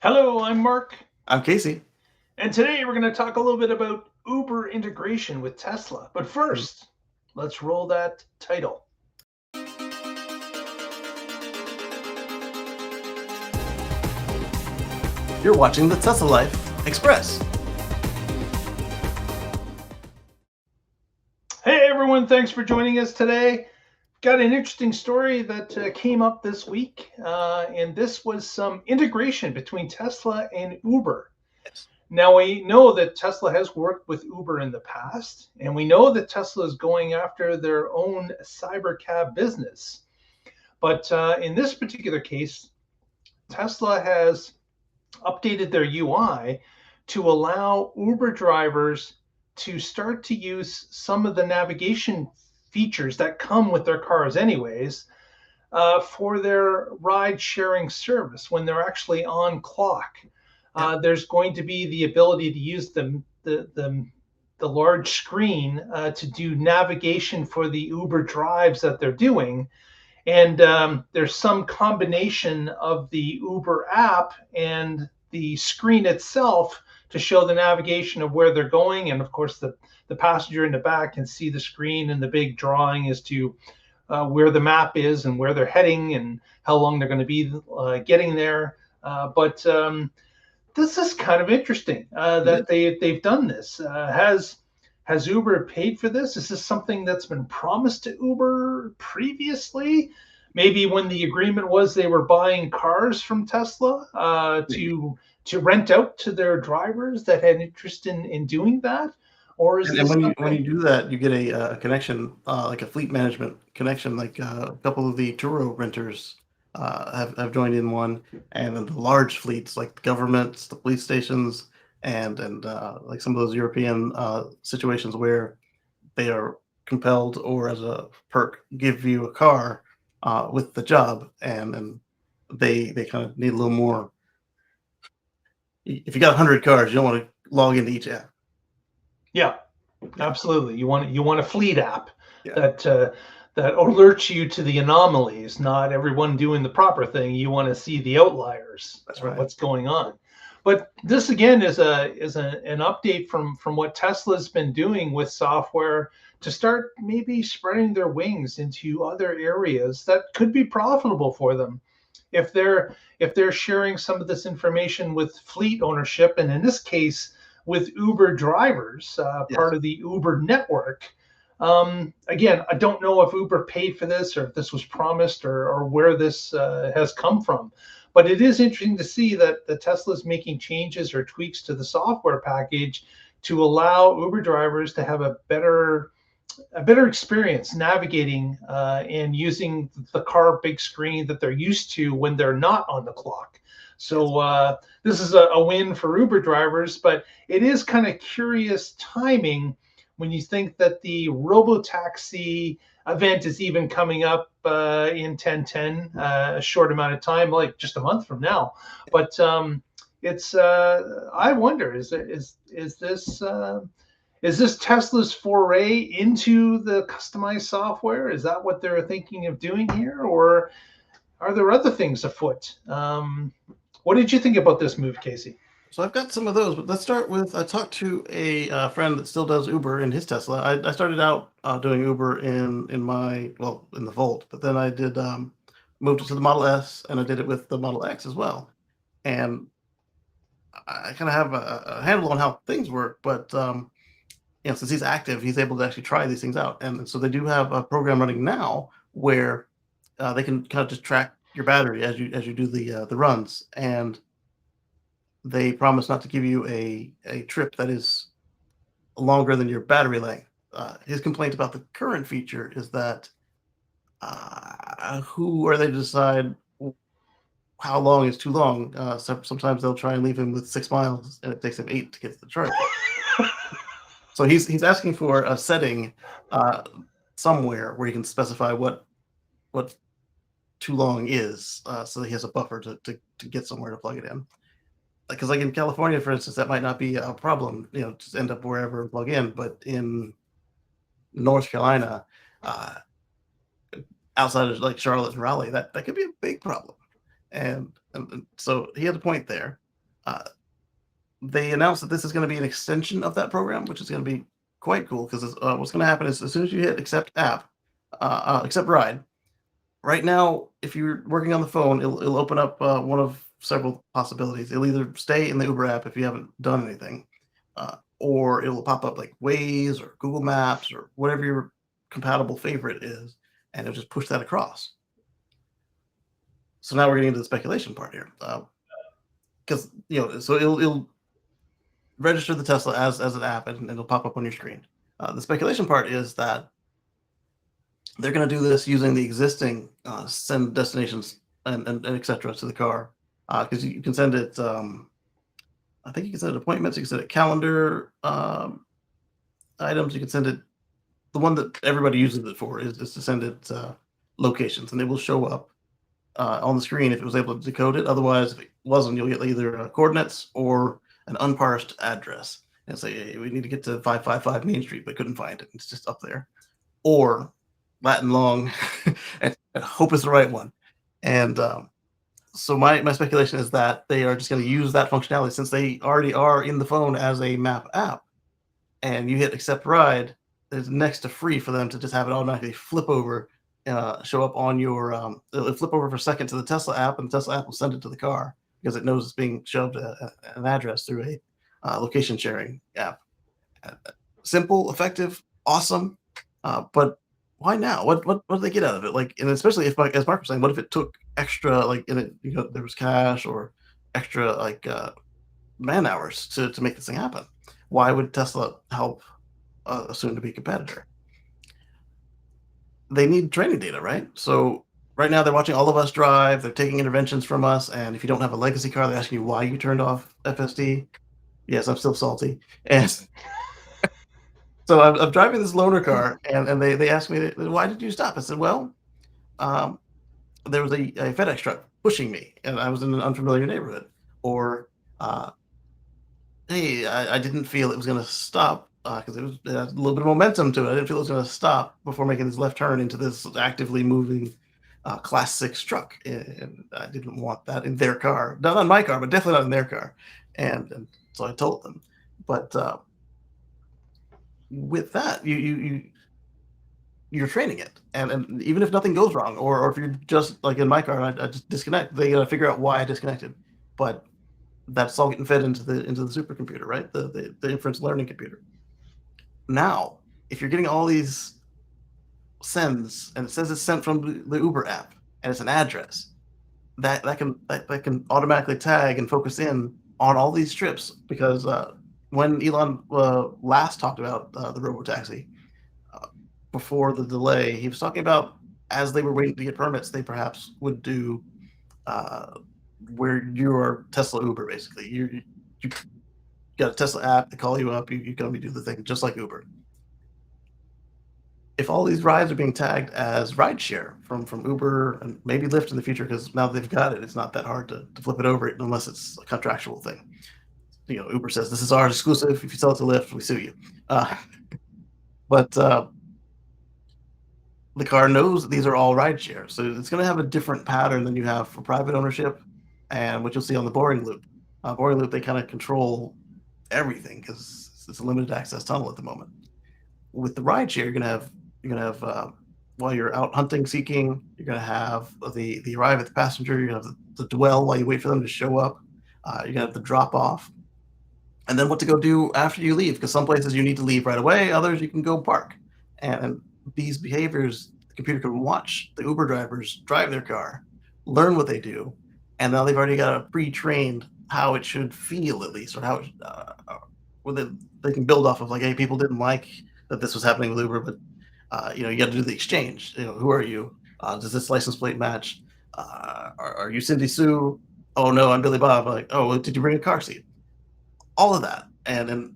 Hello, I'm Mark, I'm Casey. and today we're going to talk a little bit about Uber integration with Tesla. But first, let's roll that title. You're watching the Tesla Life Express. Hey everyone, thanks for joining us today. Got an interesting story that came up this week, and this was some integration between Tesla and Uber. Yes. Now, we know that Tesla has worked with Uber in the past, and we know that Tesla is going after their own cybercab business. But in this particular case, Tesla has updated their UI to allow Uber drivers to start to use some of the navigation features that come with their cars, anyways, for their ride sharing service when they're actually on clock. Yep. There's going to be the ability to use the large screen to do navigation for the Uber drives that they're doing. And there's some combination of the Uber app and the screen itself to show the navigation of where they're going. And of course, the passenger in the back can see the screen and the big drawing as to where the map is and where they're heading and how long they're going to be getting there. But this is kind of interesting that they've done this. Has Uber paid for this? Is this something that's been promised to Uber previously? Maybe when the agreement was they were buying cars from Tesla to rent out to their drivers that had interest in doing that, or is And this when you something? do that, you get a connection, like a fleet management connection. Like a couple of the Turo renters have joined in one, and then the large fleets, like the governments, the police stations, and like some of those European situations where they are compelled or as a perk give you a car with the job, and they kind of need a little more. If you got 100 cars, you don't want to log into each app. Yeah, Yeah, absolutely. You want a fleet app yeah, that that alerts you to the anomalies, not everyone doing the proper thing. You want to see the outliers, that's right. what's going on. But this again an update from what Tesla's been doing with software to start maybe spreading their wings into other areas that could be profitable for them if they're sharing some of this information with fleet ownership, and in this case with Uber drivers, Yes. part of the Uber network. Again, I don't know if Uber paid for this or if this was promised or where this has come from. But it is interesting to see that the Tesla is making changes or tweaks to the software package to allow Uber drivers to have a better experience navigating and using the car big screen that they're used to when they're not on the clock. Yes. So this is a win for Uber drivers, but it is kind of curious timing when you think that the robotaxi event is even coming up in 1010, a short amount of time, like just a month from now. But it's I wonder is this Tesla's foray into the customized software? Is that what they're thinking of doing here, or are there other things afoot? What did you think about this move, Casey? So I've got some of those, but let's start with I talked to a friend that still does Uber in his Tesla. I started out doing Uber in my in the Volt, but then I did moved it to the Model S, and I did it with the Model X as well. And I kind of have a handle on how things work, but since he's active, he's able to actually try these things out. And so they do have a program running now where they can kind of just track your battery as you do the runs, and they promise not to give you a trip that is longer than your battery length. His complaint about the current feature is that who are they to decide how long is too long? Sometimes they'll try and leave him with 6 miles, and it takes him 8 to get to the charger. So he's asking for a setting uh, somewhere where he can specify what too long is, so that he has a buffer to get somewhere to plug it in. Because like in California, for instance, that might not be a problem. Just end up wherever and plug in. But in North Carolina, uh, outside of like Charlotte and Raleigh, that could be a big problem. And so he had a point there. Uh, they announced that this is going to be an extension of that program, which is going to be quite cool because what's going to happen is as soon as you hit accept app, accept ride, right now, if you're working on the phone, it'll open up one of several possibilities. It'll either stay in the Uber app if you haven't done anything, or it'll pop up like Waze or Google Maps or whatever your compatible favorite is, and it'll just push that across. So now we're getting into the speculation part here, because so it'll register the Tesla as an app, and it'll pop up on your screen. The speculation part is that they're going to do this using the existing send destinations and etc. to the car, because you can send it. I think you can send it appointments. You can send it calendar items. You can send it. The one that everybody uses it for is to send it locations, and they will show up on the screen if it was able to decode it. Otherwise, if it wasn't, you'll get either coordinates or an unparsed address and say, hey, we need to get to 555 Main Street, but couldn't find it. It's just up there. Or Latin long, and hope is the right one. And so my speculation is that they are just going to use that functionality since they already are in the phone as a map app. And you hit accept ride, it's next to free for them to just have it automatically flip over, show up on your, it'll flip over for a second to the Tesla app, and the Tesla app will send it to the car because it knows it's being shoved an address through a location sharing app. Simple, effective, awesome, but why now? What do they get out of it? Like, and especially if, like, as Mark was saying, what if it took extra, like, in it, there was cash or extra, like, man hours to make this thing happen? Why would Tesla help a soon-to-be competitor? They need training data, right? So right now they're watching all of us drive. They're taking interventions from us, and if you don't have a legacy car, they're asking you why you turned off FSD. Yes, I'm still salty, and so I'm driving this loaner car, and they asked me, why did you stop? I said, well, um, there was a FedEx truck pushing me, and I was in an unfamiliar neighborhood. Or, hey, I didn't feel it was going to stop because it had a little bit of momentum to it. I didn't feel it was going to stop before making this left turn into this actively moving Class 6 truck. And I didn't want that in their car. Not on my car, but definitely not in their car. And so I told them. But with that, you're training it, and even if nothing goes wrong, or if you're just like in my car, I just disconnect. They gotta figure out why I disconnected, but that's all getting fed into the supercomputer, right? The inference learning computer. Now, if you're getting all these sends, and it says it's sent from the Uber app, and it's an address, that can automatically tag and focus in on all these trips because when Elon last talked about the robotaxi, before the delay, he was talking about as they were waiting to get permits, they perhaps would do where you're Tesla Uber, basically. You got a Tesla app, they call you up, you come, you do the thing just like Uber. If all these rides are being tagged as rideshare from Uber and maybe Lyft in the future, because now they've got it, it's not that hard to flip it over unless it's a contractual thing. Uber says this is ours exclusive. If you sell it to Lyft, we sue you. But the car knows that these are all rideshare, so it's going to have a different pattern than you have for private ownership, and what you'll see on the boring loop. Boring loop, they kind of control everything because it's a limited access tunnel at the moment. With the rideshare, you're gonna have while you're out hunting, seeking, you're gonna have the arrive at the passenger. You're gonna have the dwell while you wait for them to show up. You're gonna have the drop off, and then what to go do after you leave. Because some places you need to leave right away, others you can go park. And these behaviors, the computer can watch the Uber drivers drive their car, learn what they do, and now they've already got a pre-trained how it should feel, at least, or how they can build off of, like, hey, people didn't like that this was happening with Uber, but you got to do the exchange. Who are you? Does this license plate match? Are you Cindy Sue? Oh no, I'm Billy Bob. Like, oh, did you bring a car seat? All of that, and then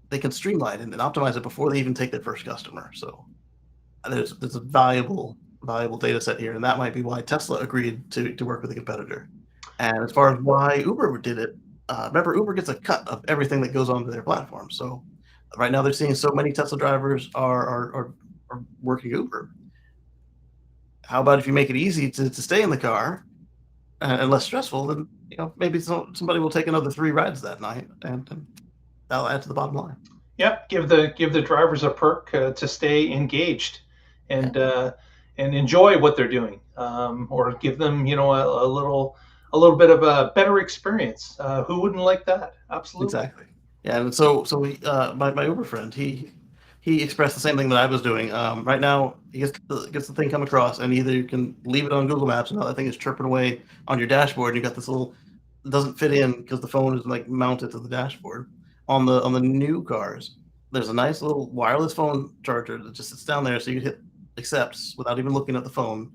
they can streamline and optimize it before they even take their first customer. So there's a valuable data set here, and that might be why Tesla agreed to work with a competitor. And as far as why Uber did it, remember, Uber gets a cut of everything that goes onto their platform. So right now they're seeing so many Tesla drivers are working Uber. How about if you make it easy to stay in the car, and less stressful, then maybe somebody will take another 3 rides that night, and that'll add to the bottom line. Yep, give the drivers a perk to stay engaged Yeah, and enjoy what they're doing, or give them a little bit of a better experience. Who wouldn't like that? Absolutely. exactly. Yeah, and so my Uber friend, he expressed the same thing that I was doing. Right now, he gets the thing come across, and either you can leave it on Google Maps, and that thing is chirping away on your dashboard. And you got this little, it doesn't fit in because the phone is like mounted to the dashboard. On the new cars, there's a nice little wireless phone charger that just sits down there, so you can hit accepts without even looking at the phone,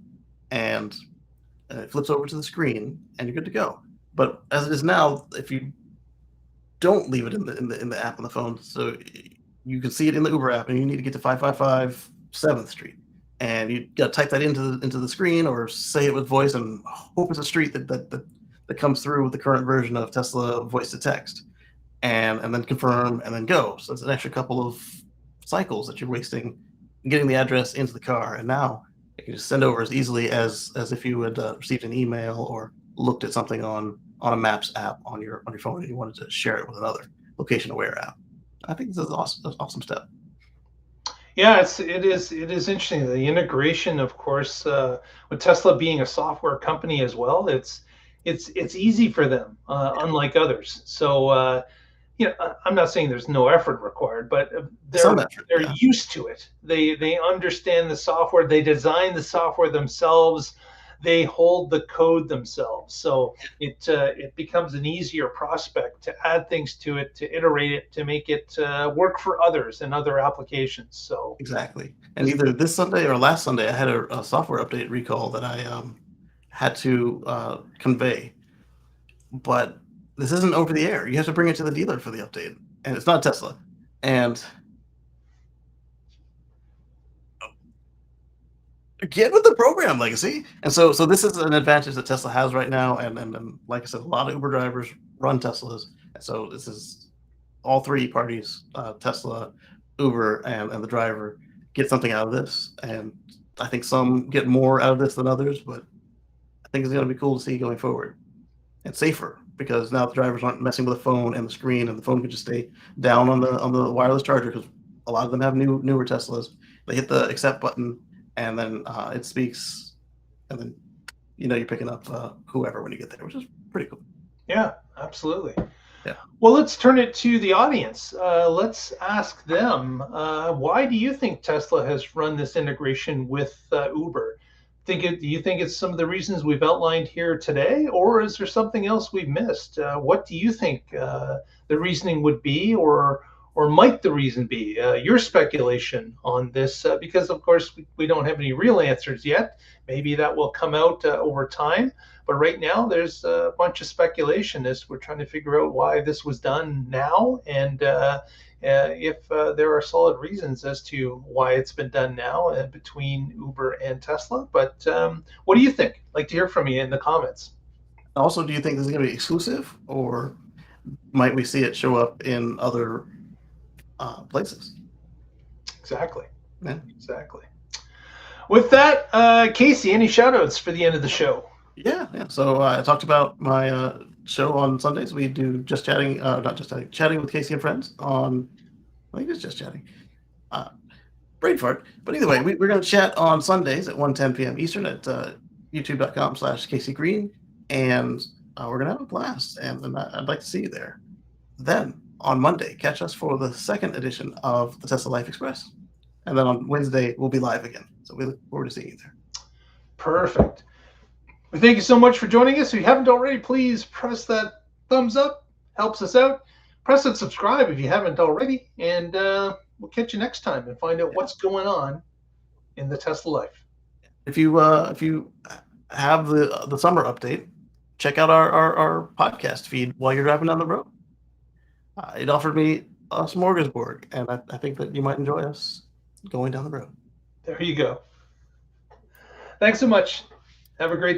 and it flips over to the screen, and you're good to go. But as it is now, if you don't leave it in the app on the phone, so you can see it in the Uber app, and you need to get to 555 7th Street, and you got to type that into the screen or say it with voice and hope it's a street that comes through with the current version of Tesla voice to text, and then confirm and then go. So it's an extra couple of cycles that you're wasting getting the address into the car, and now you can just send over as easily as if you had received an email or looked at something on a Maps app on your phone and you wanted to share it with another location aware app. I think this is awesome step. Yeah, it is interesting, the integration, of course, with Tesla being a software company as well. It's easy for them, unlike others. So I'm not saying there's no effort required, but they're Some effort, they're yeah, used to it. They understand the software. They design the software themselves. They hold the code themselves. So it becomes an easier prospect to add things to it, to iterate it, to make it work for others and other applications. So exactly. And either this Sunday or last Sunday, I had a software update recall that I had to convey, but this isn't over the air. You have to bring it to the dealer for the update, and it's not Tesla. And get with the program legacy. And so this is an advantage that Tesla has right now. And like I said, a lot of Uber drivers run Teslas. And so this is all three parties, Tesla, Uber, and the driver get something out of this. And I think some get more out of this than others, but I think it's going to be cool to see going forward and safer because now the drivers aren't messing with the phone and the screen, and the phone can just stay down on the wireless charger because a lot of them have newer Teslas. They hit the accept button, and then it speaks, and then you're picking up whoever when you get there, which is pretty cool. yeah, absolutely. Yeah. Well, let's turn it to the audience. Let's ask them, why do you think Tesla has run this integration with Uber? Do you think it's some of the reasons we've outlined here today, or is there something else we've missed? What do you think the reasoning would be, or might the reason be? Your speculation on this, because of course we don't have any real answers yet. Maybe that will come out over time. But right now, there's a bunch of speculation as we're trying to figure out why this was done now, and if there are solid reasons as to why it's been done now between Uber and Tesla. But what do you think? I'd like to hear from you in the comments. Also, do you think this is going to be exclusive, or might we see it show up in other places? Exactly. Yeah. Exactly. With that, Casey, any shout outs for the end of the show? Yeah. So I talked about my show on Sundays. We do just chatting, not just chatting with Casey and friends on. I think it's just chatting. Brain fart. But either way, we're going to chat on Sundays at 1:10 p.m. Eastern at youtube.com/Casey Green, and we're going to have a blast. And I'd like to see you there. Then on Monday, catch us for the second edition of the Tesla Life Express, and then on Wednesday we'll be live again. So we look forward to seeing you there. Perfect. Well, thank you so much for joining us. If you haven't already, please press that thumbs up. Helps us out. Press that subscribe if you haven't already. And we'll catch you next time and find out what's going on in the Tesla life. If you have the summer update, check out our podcast feed while you're driving down the road. It offered me a smorgasbord, and I think that you might enjoy us going down the road. There you go. Thanks so much. Have a great